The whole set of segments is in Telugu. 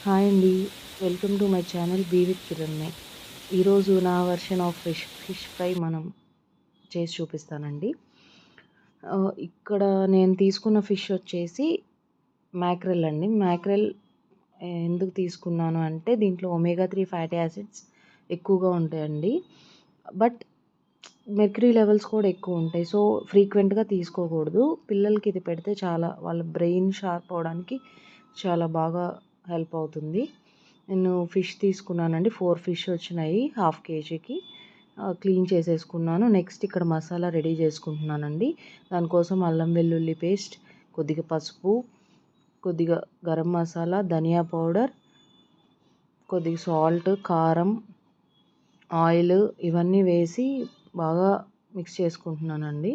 హాయ్ అండి. Welcome to my channel be with కిరణ్‌ని. ఈరోజు నా వెర్షన్ ఆఫ్ ఫిష్ ఫ్రై చేసి చూపిస్తానండి. ఇక్కడ నేను తీసుకున్న ఫిష్ వచ్చేసి మ్యాక్రెల్ అండి. మ్యాక్రెల్ ఎందుకు తీసుకున్నాను అంటే దీంట్లో ఒమేగా 3 ఫ్యాటీ యాసిడ్స్ ఎక్కువగా ఉంటాయండి. బట్ మెర్క్యూరీ లెవెల్స్ కూడా ఎక్కువ ఉంటాయి. సో ఫ్రీక్వెంట్‌గా తీసుకోకూడదు. పిల్లలకి ఇది పెడితే చాలా వాళ్ళ బ్రెయిన్ షార్ప్ అవ్వడానికి చాలా బాగా హెల్ప్ అవుతుంది. నేను ఫిష్ తీసుకున్నానండి. 4 ఫిష్ వచ్చినాయి హాఫ్ కేజీకి. క్లీన్ చేసేసుకున్నాను. నెక్స్ట్ ఇక్కడ మసాలా రెడీ చేసుకుంటున్నానండి. దానికోసం అల్లం వెల్లుల్లి పేస్ట్, కొద్దిగా పసుపు, కొద్దిగా గరం మసాలా, ధనియా పౌడర్, కొద్దిగా సాల్ట్, కారం, ఆయిల్ ఇవన్నీ వేసి బాగా మిక్స్ చేసుకుంటున్నానండి.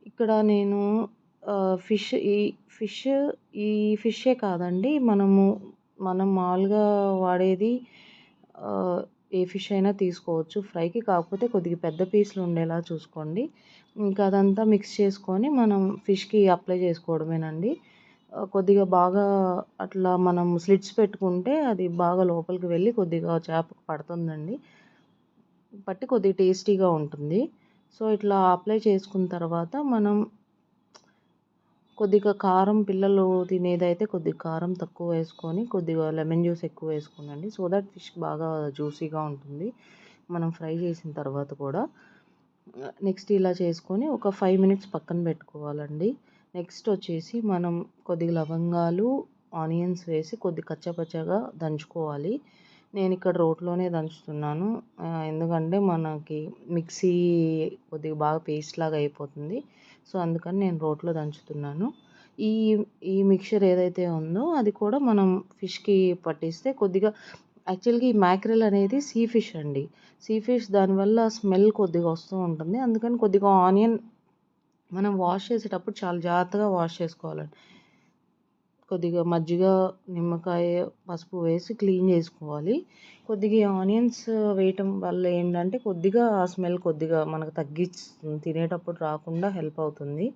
ఇక్కడ నేను ఫిష్ ఫిష్ ఈ ఫిషే కాదండి మనం మామూలుగా వాడేది ఏ ఫిష్ అయినా తీసుకోవచ్చు ఫ్రైకి. కాకపోతే కొద్దిగా పెద్ద పీసులు ఉండేలా చూసుకోండి. ఇంకా అదంతా మిక్స్ చేసుకొని మనం ఫిష్‌కి అప్లై చేసుకోవడమేనండి. కొద్దిగా బాగా అట్లా మనం స్లిట్స్ పెట్టుకుంటే అది బాగా లోపలికి వెళ్ళి కొద్దిగా చేపకు పడుతుందండి. పట్టి కొద్దిగా టేస్టీగా ఉంటుంది. సో ఇట్లా అప్లై చేసుకున్న తర్వాత మనం కొద్దిగా కారం పిల్లలు తినేదైతే కొద్దిగా కారం తక్కువ వేసుకొని కొద్దిగా లెమన్ జ్యూస్ ఎక్కువ వేసుకోనండి. సో దట్ ఫిష్ బాగా జ్యూసీగా ఉంటుంది మనం ఫ్రై చేసిన తర్వాత కూడా. నెక్స్ట్ ఇలా చేసుకొని ఒక 5 మినిట్స్ పక్కన పెట్టుకోవాలండి. నెక్స్ట్ వచ్చేసి మనం కొద్దిగా లవంగాలు, ఆనియన్స్ వేసి కొద్దిగా కచ్చాపచ్చాగా దంచుకోవాలి. నేను ఇక్కడ రోట్లోనే దంచుతున్నాను. ఎందుకంటే మనకి మిక్సీ కొద్దిగా బాగా పేస్ట్ లాగా అయిపోతుంది. సో అందుకని నేను రోట్లో దంచుతున్నాను. ఈ ఈ మిక్చర్ ఏదైతే ఉందో అది కూడా మనం ఫిష్‌కి పట్టిస్తే కొద్దిగా యాక్చువల్‌గా ఈ మ్యాక్రెల్ అనేది సీ ఫిష్ అండి. సీ ఫిష్ దానివల్ల స్మెల్ కొద్దిగా వస్తూ ఉంటుంది. అందుకని కొద్దిగా ఆనియన్ మనం వాష్ చేసేటప్పుడు చాలా జాగ్రత్తగా వాష్ చేసుకోవాలండి. కొద్దిగా మజ్జిగ, నిమ్మకాయ, పసుపు వేసి క్లీన్ చేసుకోవాలి. కొద్దిగా ఈ ఆనియన్స్ వేయటం వల్ల ఏంటంటే కొద్దిగా ఆ స్మెల్ కొద్దిగా మనకు తగ్గిస్తుంది. తినేటప్పుడు రాకుండా హెల్ప్ అవుతుంది.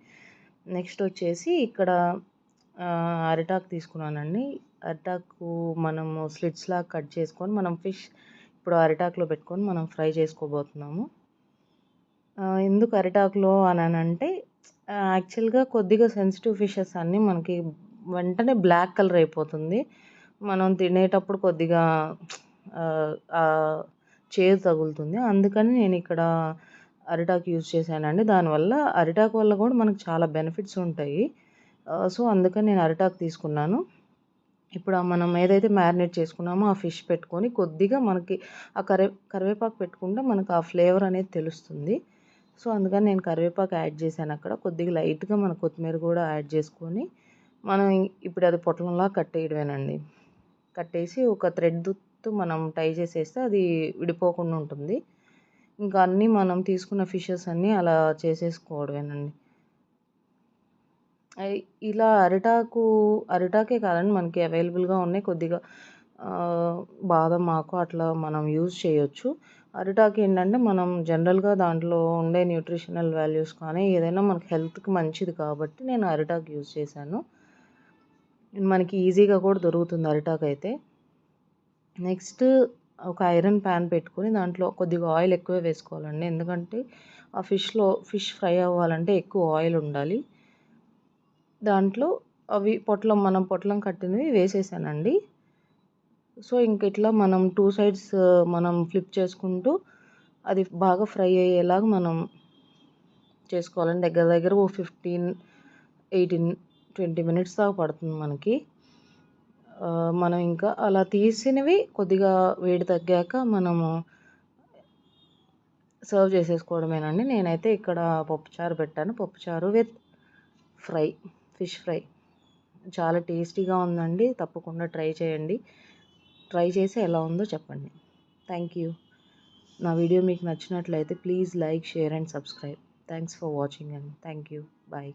నెక్స్ట్ వచ్చేసి ఇక్కడ అరిటాకు తీసుకున్నానండి. అరిటాకు మనము స్లిట్స్‌లాగా కట్ చేసుకొని మనం ఫిష్ ఇప్పుడు అరిటాకులో పెట్టుకొని మనం ఫ్రై చేసుకోబోతున్నాము. ఎందుకు అరిటాకులో అనంటే యాక్చువల్‌గా కొద్దిగా సెన్సిటివ్ ఫిషెస్ అన్నీ మనకి వెంటనే బ్లాక్ కలర్ అయిపోతుంది. మనం తినేటప్పుడు కొద్దిగా చేదు తగులుతుంది. అందుకని నేను ఇక్కడ అరిటాకు యూజ్ చేశానండి. దానివల్ల అరిటాకు వల్ల కూడా మనకు చాలా బెనిఫిట్స్ ఉంటాయి. సో అందుకని నేను అరిటాకు తీసుకున్నాను. ఇప్పుడు మనం ఏదైతే మ్యారినేట్ చేసుకున్నామో ఆ ఫిష్ పెట్టుకొని కొద్దిగా మనకి ఆ కరివేపాకు పెట్టుకుంటే మనకు ఆ ఫ్లేవర్ అనేది తెలుస్తుంది. సో అందుకని నేను కరివేపాకు యాడ్ చేశాను అక్కడ. కొద్దిగా లైట్‌గా మన కొత్తిమీర కూడా యాడ్ చేసుకొని మనం ఇప్పుడు అది పొట్లంలా కట్టేయడమేనండి. కట్టేసి ఒక థ్రెడ్‌తో మనం టై చేసేస్తే అది విడిపోకుండా ఉంటుంది. ఇంకా అన్నీ మనం తీసుకున్న ఫిషెస్ అన్నీ అలా చేసేసుకోవడమేనండి. ఇలా అరిటాకే కాదండి మనకి అవైలబుల్‌గా ఉన్నాయి. కొద్దిగా బాదం ఆకు అట్లా మనం యూజ్ చేయొచ్చు. అరిటాకు ఏంటంటే మనం జనరల్‌గా దాంట్లో ఉండే న్యూట్రిషనల్ వాల్యూస్ కానీ ఏదైనా మనకి హెల్త్‌కి మంచిది కాబట్టి నేను అరిటాకు యూజ్ చేశాను. మనకి ఈజీగా కూడా దొరుకుతుంది అరిటాకైతే. నెక్స్ట్ ఒక ఐరన్ ప్యాన్ పెట్టుకొని దాంట్లో కొద్దిగా ఆయిల్ ఎక్కువే వేసుకోవాలండి. ఎందుకంటే ఆ ఫిష్ ఫ్రై అవ్వాలంటే ఎక్కువ ఆయిల్ ఉండాలి. దాంట్లో అవి మనం పొట్లం కట్టినవి వేసేసానండి. సో ఇంక ఇట్లా మనం 2 సైడ్స్ మనం ఫ్లిప్ చేసుకుంటూ అది బాగా ఫ్రై అయ్యేలాగా మనం చేసుకోవాలండి. దగ్గర దగ్గర ఓ 15, 18, 20 మినిట్స్ దాకా పడుతుంది మనకి. మనం ఇంకా అలా తీసినవి కొద్దిగా వేడి తగ్గాక మనము సర్వ్ చేసేసుకోవడమేనండి. నేనైతే ఇక్కడ పప్పుచారు పెట్టాను. పప్పుచారు విత్ ఫిష్ ఫ్రై. చాలా టేస్టీగా ఉందండి. తప్పకుండా ట్రై చేయండి. ట్రై చేసి ఎలా ఉందో చెప్పండి. Thank you. నా వీడియో మీకు నచ్చినట్లయితే please like, share and subscribe. Thanks for watching and thank you. Bye.